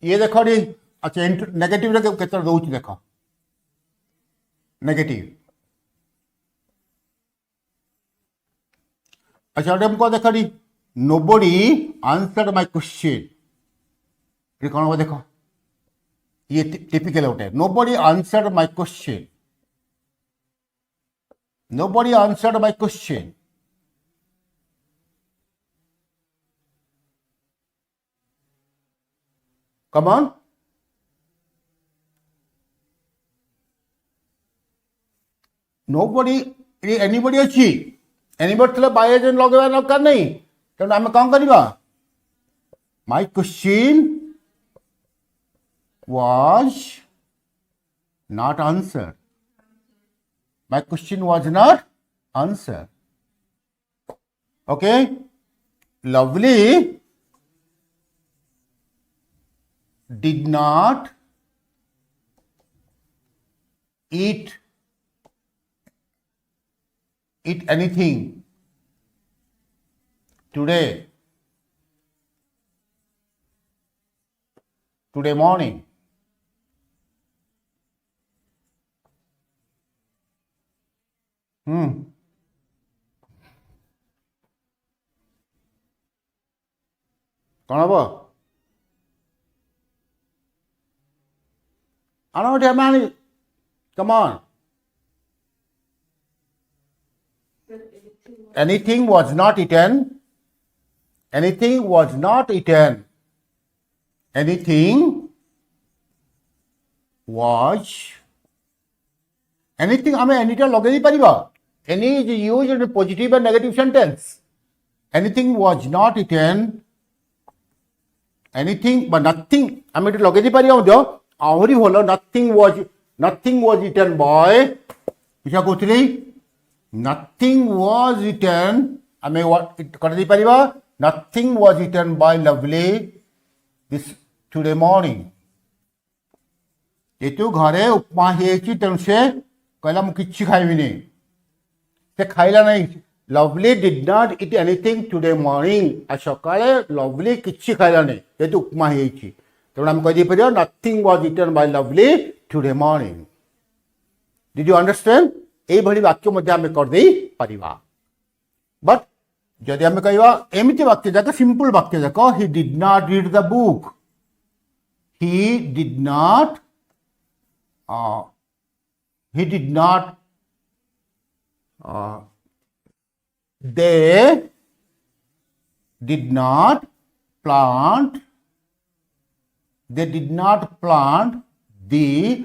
ये देख रे अच्छा नेगेटिव रे केते दउची देख नेगेटिव अच्छा हमको देख री नोबडी आंसर्ड माय क्वेश्चन ये कौन हो देखो ये टिपिकल गोटे nobody answered my question nobody answered my question come on nobody anybody अच्छी एनीबडी थे बाय एजेंट लगेगा दरकार नहीं तेणु आम कौन करवा my question was not answered. My question was not answered. Okay. Lovely did not eat anything today morning. कौन हम आनी come on anything was not eaten anything was not eaten anything was anything आम एनीटा लगे दी परिबा any is used in positive and negative sentence anything was not eaten anything but nothing आम एटा लगे दी परिबा मध्य आहुरी भलो nothing was eaten by किसा कहतली nothing was eaten आम कर दी परिबा nothing was eaten by Lovely this today morning एतु घरे उपमा हेची तेणु से कहला मु किछि खाइबिनी से खाइला नहीं Lovely did not eat anything today morning आ सकाळे लवली किछि खाइला नहीं जेतु उपमा हेची तेणु हम कहि दे परियो nothing was eaten by Lovely today morning did you understand ए भली वाक्य मध्ये हम कर देई परिबा बट जदि हम कहवा एमिति वाक्य जाक सिंपल वाक्य जाक he did not read the book he did not they did not plant the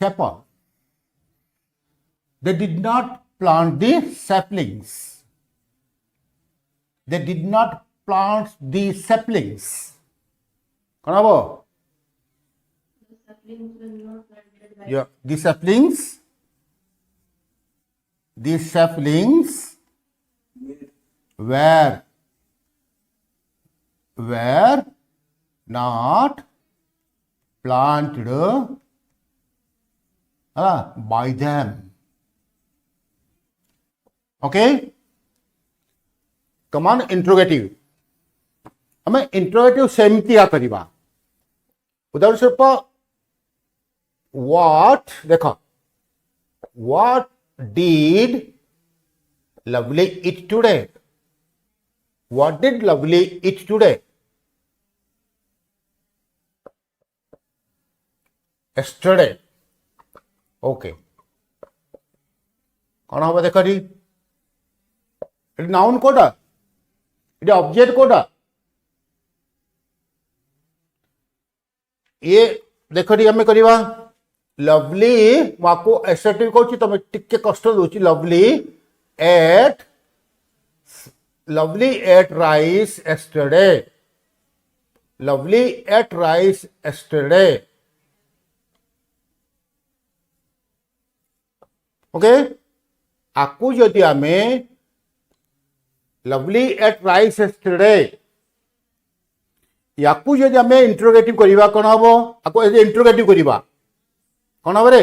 shepherd they did not plant the saplings they did not plant the saplings कौन हबो yeah the saplings were not planted by them okay command interrogative हमें interrogative सेमती या करिबा उदाहरण स्वरूप what देखो what did lovely it today what did lovely it today yesterday okay कौन हम देखो री नाउन कोडा ये ऑब्जेक्ट कोडा ये देख आम करवा लवली माको एसेटिव कहूँ तुम टिके कष्ट दूची Lovely ate rice yesterday Lovely ate rice yesterday okay आकु जदि आम लवली एट राइस एस्टरडे याकू जदि आम इंट्रोगेटिव करवा कौन हम आपको इंट्रोगेटिव करवा कौन हम रे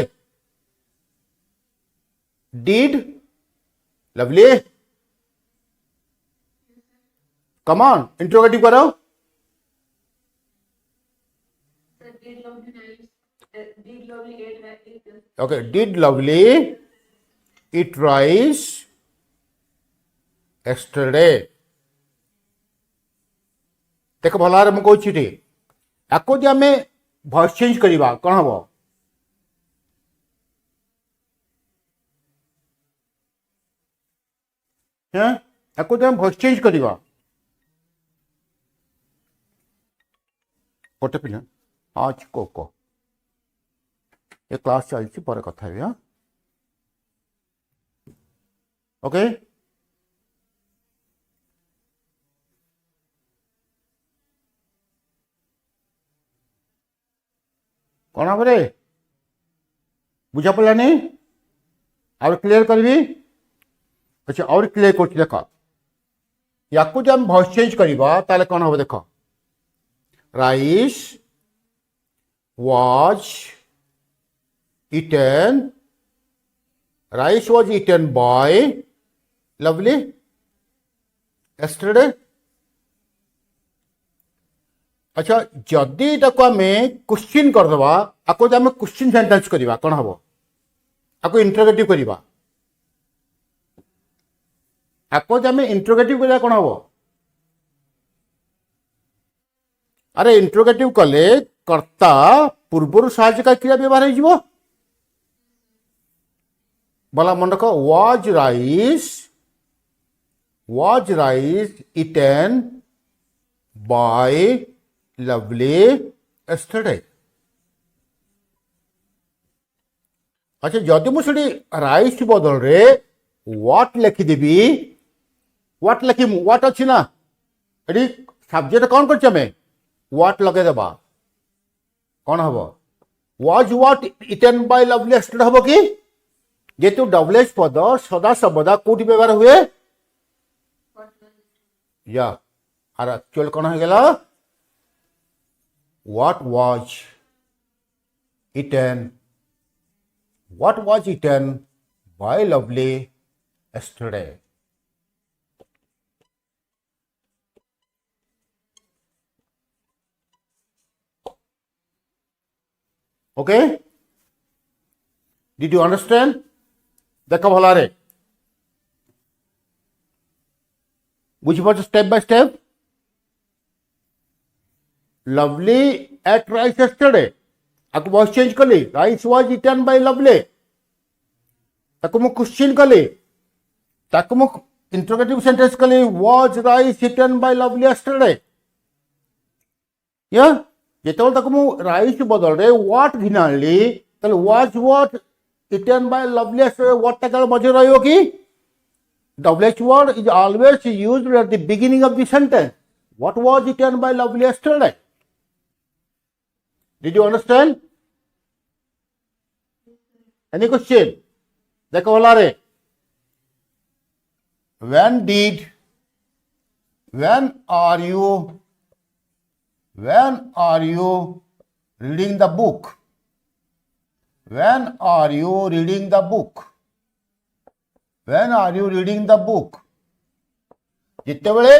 did lovely come on interrogative करो Okay, did Lovely eat rice yesterday? देख भल भाव मुझे कहूँ आपको जो आम भॉइस चेंज करवा कौन हम आपको जो भॉइस चेंज करवा गोटे पिला हाँ कह ये क्लास चलती पर कथा हाँ ओके कौन हम बुझा पड़ानी और क्लीयर करी अच्छा और क्लीयर कर देख या जो आम भॉइस चेंज करवा ताले कौन हम देख rice was eaten rice was eaten by Lovely yesterday अच्छा जदि ताको आम क्वेश्चन करदे आपको आम क्वेश्चन सेंटेंस करवा कौन हम आपको इंटरोगेटिव करवा आपको आम इंटरोगेटिव करवा कौन हम अरे इंटरोगेटिव कले कर्ता पूर्वर सहायक क्रिया व्यवहार हो बोला मन रख was rice eaten by Lovely yesterday अच्छा जदि मुझे राइस बदल रे व्हाट लिखिदेवी व्हाट लिखिमु व्हाट अच्छी ना ये सब्जेक्ट कौन कर व्हाट लगेदेबा कौन हम was what eaten by Lovely yesterday हम कि जेतु डबलेस पद सदा सर्वदा कोटी व्यवहार हुए या और एक्चुअल कौन हो गला what was eaten by Lovely yesterday okay did you understand देख भल बुझीपार step by step Lovely ate rice yesterday आपको वॉइस चेंज कली rice was eaten by Lovely ताको मु क्वेश्चन कली ताको मु इंटरोगेटिव सेंटेंस कली was rice eaten by Lovely yesterday या जेतेबेले ताको मु राइस बदल रे व्हाट घिनाली ताले was what eaten by Lovely yesterday what टा मजे रहियो कि WH word is always used at the beginning of the sentence. What was eaten by Lovely yesterday? Did you understand? Any question? देखो बोला रे when are you reading the book? When are you reading the book? When are you reading the book? जिते बेले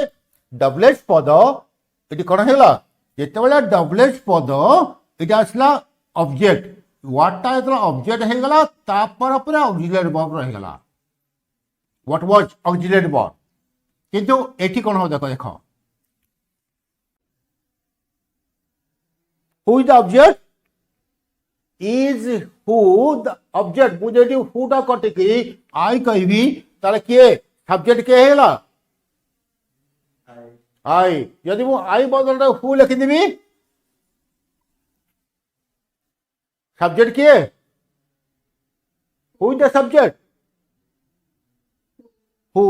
doublet पद ये कौन है जिते बेले डबलेट पद ये आसला ऑब्जेक्ट व्हाटा जो ऑब्जेक्ट हो गला तापर पर ऑक्सिलरी वर्ब रहीगला व्हाट वाज ऑक्सिलरी वर्ब किंतु एठी कौन हो देखो देखो who is the object is who the object मुझे who टा कटिकी आई कहबी ताले किए सब्जेक्ट के हेला आई यदि मु आई बदल रे हु लिखि देबी सब्जेक्ट किए who is the subject who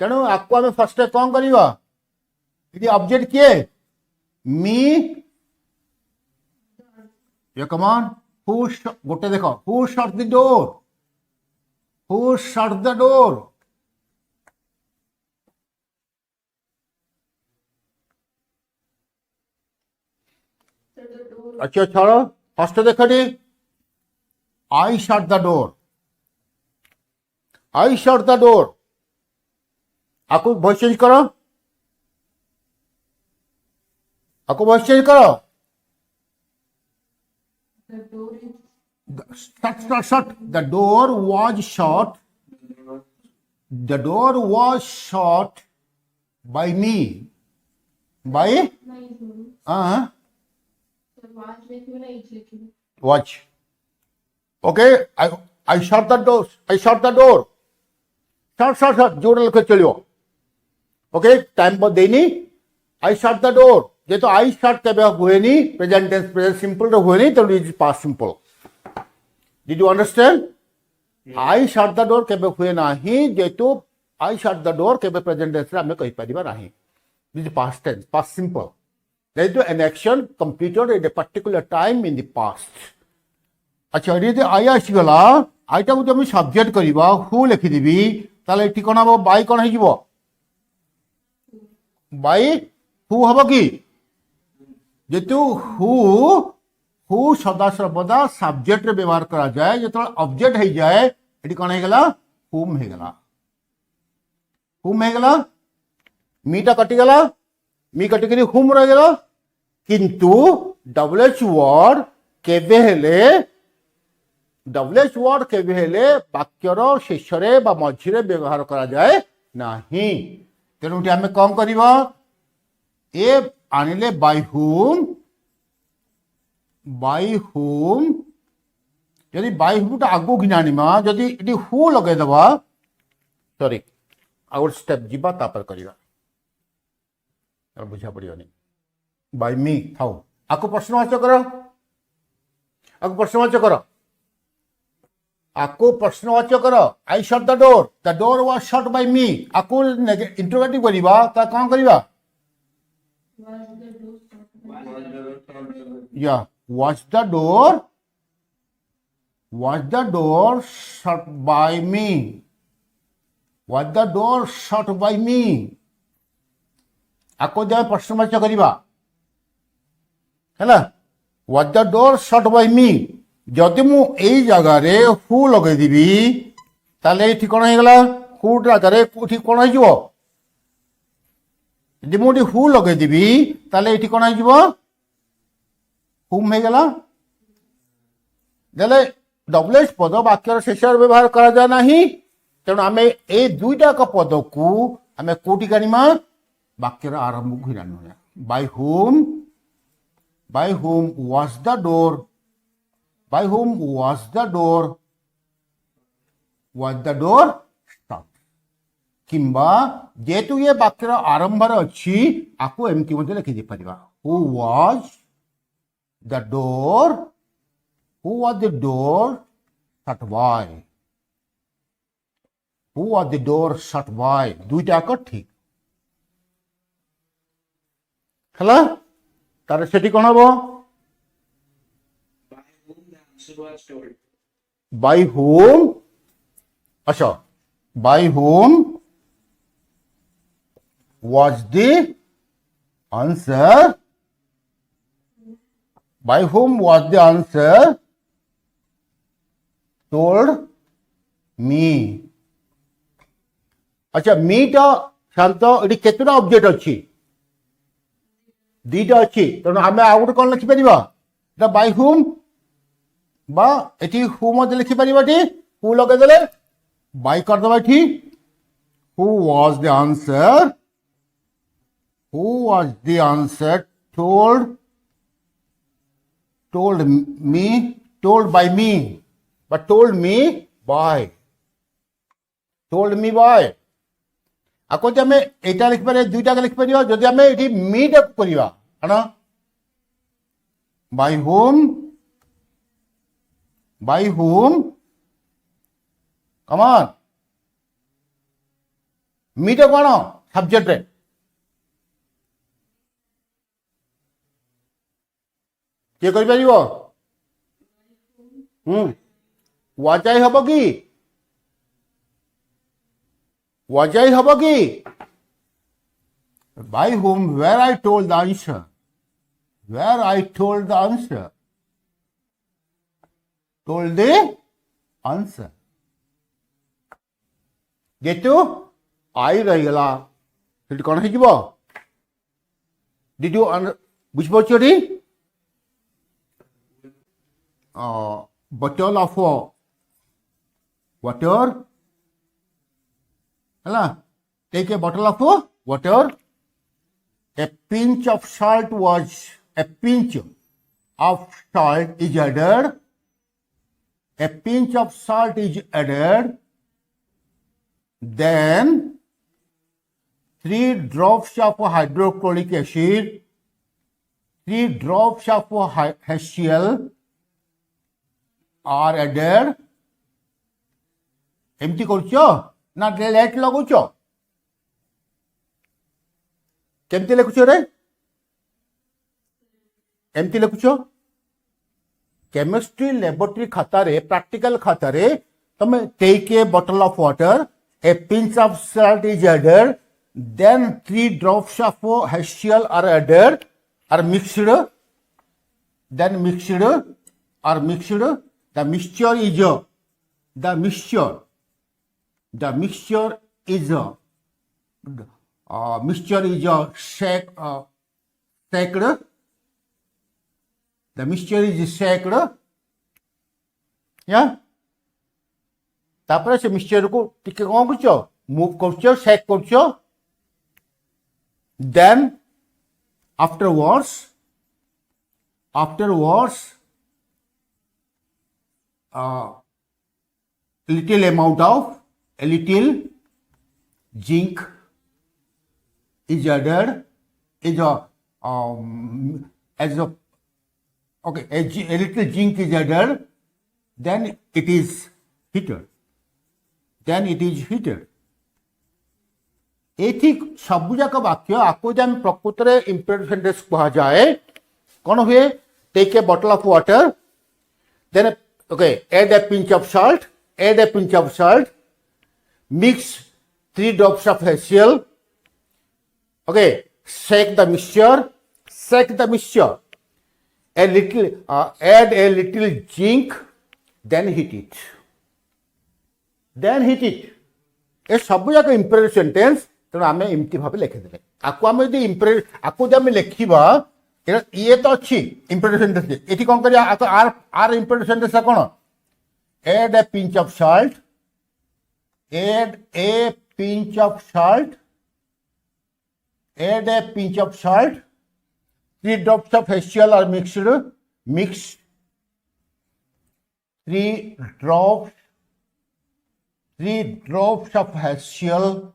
तेणु आपको आम फर्स्ट कौन करवा यदि ऑब्जेक्ट किए मी ये कमान गोटे देख who shut the door who shut the door अच्छा छोड़ो फर्स्ट देख दी I shut the door I shut the door आपको वॉइस चेंज करो आपको वॉइस चेंज करो The door shut. The door was shut. The door was shut by me. By watch. Okay, I shut the door. I shut the door. Shut. जोर लिखे चलियो. Okay, time पर देनी. I shut the door. ये तो I shut के बाद हुए नहीं. Present tense, present simple तो हुए नहीं. तो it is past simple. Did you understand? I shut the door के बाद हुए नहीं. ये तो I shut the door के बाद present tense में हमें कहीं परिवार नहीं. This is past tense, past simple. There is an action completed at a particular time in the past. अच्छा ये आई आसीगला आईटा को जब सब्जेक्ट करिबा हु लिखि दिबी ताले ठिकाना बो बाई कोन हे जिवो बाई हु हबो की जेतु हु सदा सर्वदा सब्जेक्ट रे व्यवहार करा जाए जेतो ऑब्जेक्ट हे जाए एटी कोन हे गला हुम हे गला मीटा कटि गला मी कटि करी हुम रह गला किंतु डब्ल्यूएच वर्ड केबे हेले डब्ल्यूएच वर्ड केबे हेले वाक्यर शेषरे बा मझिरे व्यवहार करा जाए नाही तेणु आम कौन करवा ए आनिले बाय हुम जदि बाय हुम आगू घिना आनिमा जदि इटी हु लगे दबा सॉरी आउट स्टेप जीवा तापर करवा बुझा पड़ियोनी बाय मी थाउ आको प्रश्नवाचक करो आको प्रश्नवाचक करो I shut the door was shut by me आको इंटरोगेटिव करबा ता कोन करबा या was the door shut by me was the door shut by me आको जे प्रश्नवाचक करबा हैला was the door shut by me जदि मु एई जगह रे हु लगे दिबी ताले एठी कोन हे गला हु जगह रे कोठी कोन हे जिवो जदि मु हु लगे दिबी ताले एठी कोन हे जिवो हुम हे गला देले डब्ल्यूएच पद वाक्यर शेष व्यवहार करा जा नाही तेणु आमे ए दुईटा का पद को आमे कोठी कानिमा वाक्यर आरंभ घिरानु by whom was the door by whom was the door shut किंबा जेतु ये वाक्यर आरंभ अच्छी आपको एमती मध्य लिखि दे परिबा who was the door shut by दुईटा को ठीक हला तार सेठी कोन हबो by whom अच्छा by whom was the answer told me अच्छा मी टा शांत एटी केतुना ऑब्जेक्ट अछि दीटा अच्छी तेणु आम आउट कौन लिखिपर बाय हुम बा एटी हु मध्य लिखिपर हु लगेदे बाय करदे हु was the answer told by me but told me by आको जे हमें एटा लिख पारे दुईटा लिख पारियो जदि हमें एठी मीट अप करिवा आना by home come on meet कोन सब्जेक्ट रे के करि पारिबो वाजाई हबो की वजह हब कि by whom where I told the answer जेतु आई रही गला सेठी कोन हे जिवो डिड यू बुझ पछोडी bottle of water है take a bottle of water a pinch of salt is added a pinch of salt is added then 3 drops of hydrochloric acid 3 drops of HCl are added एमती करुच ना light लगौच केमती लिखुच रे एमती लिखुच chemistry laboratory खाता रे practical खाता रे तुम take a bottle of water a pinch of salt is added then 3 drops of HCl are added are mixed then mixed are mixed the mixture is shaken या तापर से मिक्सचर को टिके कौन करछो मूव करछो शेक करछो then afterwards little amount of a little zinc is added is as a okay a little zinc is added then it is heated एथि सबुजाक वाक्य आपको जब प्रकृत में इम्पेरेटिव सेंटेंस कहा जाए कौन हुए take a bottle of water then okay add a pinch of salt mix 3 drops of HCl okay shake the mixture a little add a little zinc then heat it ए सबुजाक imperative sentence तेणु आम एमती भाव लिखिदे आपको आम जब लिखा ये तो अच्छी इम्पेरेटिव सेंटेंस ये कौन कर आर इम्पेरेटिव सेंटेंस कौन add a pinch of salt 3 drops of HCl are mix 3 drops of HCl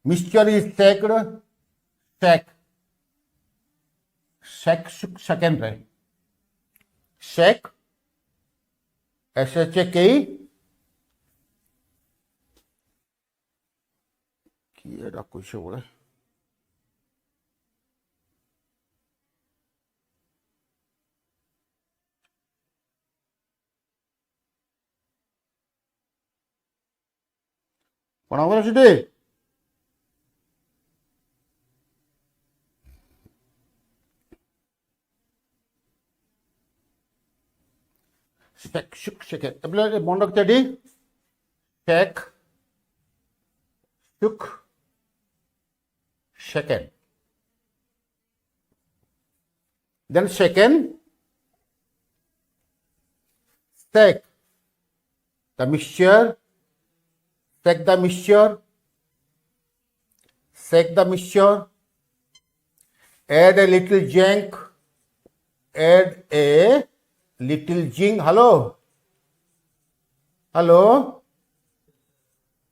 mixture is second right shake SHAK किए कुछ बोले पढ़ा सीधे मन रखते शेक शुक second then second shake the mixture shake the mixture add a little zinc hello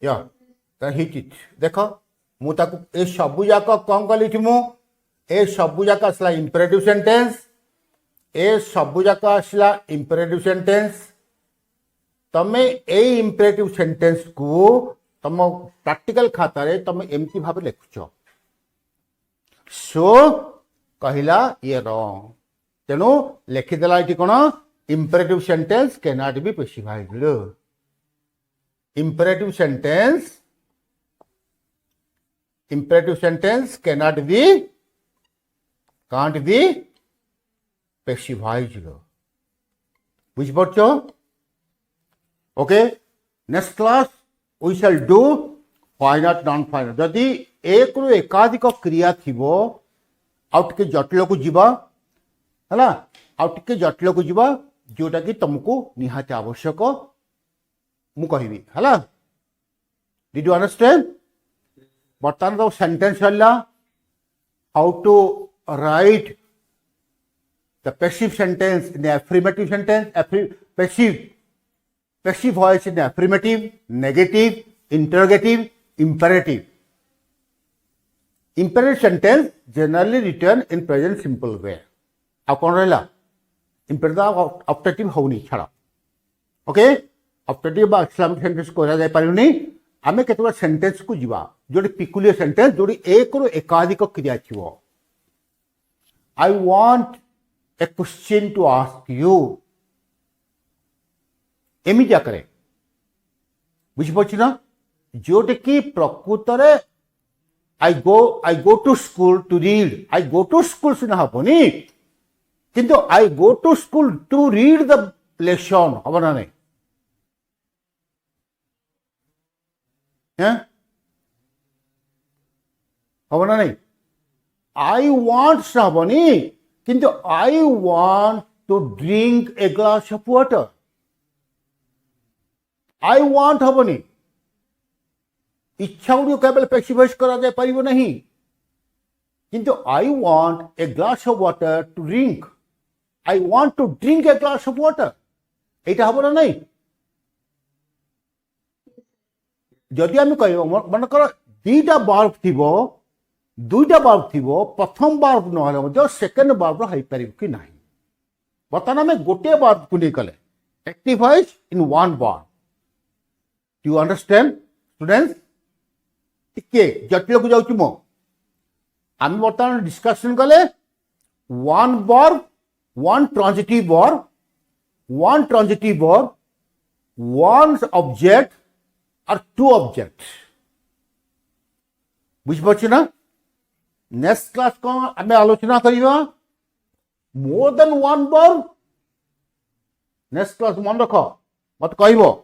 yeah then heat it देखो मु ताकू ए सबु जाक कौन कली थी मु ए सबु जाक आसला इंपेरेटिव सेंटेंस तमे ए इंपेरेटिव सेंटेंस को तम प्रैक्टिकल खाता रे तमे एमती भाव लिखुछ सो कहिला ये रॉन्ग तेणु लिखिदेला ये कौन imperative sentence can not be specified imperative sentence can't be specified বুঝি পারছো okay next class we shall do finite non finite जदि एक रु एकाधिक क्रिया थिबो आउ टिके जटिल को जीवा है आउे जटिल को जीवा जोटा कि तुमको निहाती आवश्यक मु कहबी है डिड यू अंडरस्टैंड बर्तमान तो सेंटेंस सरला how to write the passive sentence in affirmative sentence passive voice in affirmative negative interrogative imperative imperative sentence generally written in present simple way आ कौन रहला imperative optative होनी छड़ा ओके optative बा इस्लामिक सेंटेंस को जाय पारुनी आमे केतबा सेंटेंस को जीवा जोडी पिकुलियर सेंटेंस जोडी एक रो एकाधिक क्रिया छिवो I want a question to ask you एमी जा करे बुझि पछि ना जोडी की प्रकृत रे I go to school to read. I go to school सिना हबनी किंतु I go to school to read the lesson hub ना नहीं हैं हब ना नहीं I want सिना हबनी किंतु I want to drink a glass of water. I want हबनी इच्छा गुड़ी केवल passivise करा जाए पारिबो नहीं किंतु I want a glass of water to drink I want to drink a glass of water एटा हबो ना नहीं जदि आम कह मन कर दुईटा वर्ब थिबो दुईटा वर्ब थिबो प्रथम वर्ब नहले मध्य सेकंड वर्ब होई पारिबो कि नाही बर्तमान आम गोटे वर्ब को नहीं कले एक्टिवाइज in one verb do you understand students टिके जटिल को जाऊँ मो आम बर्तमान डिस्कशन कले one verb one transitive verb one object और टू ऑब्जेक्ट बुझे ना नेक्स्ट क्लास को आम आलोचना करिया more than one verb next class मन रख मत कहब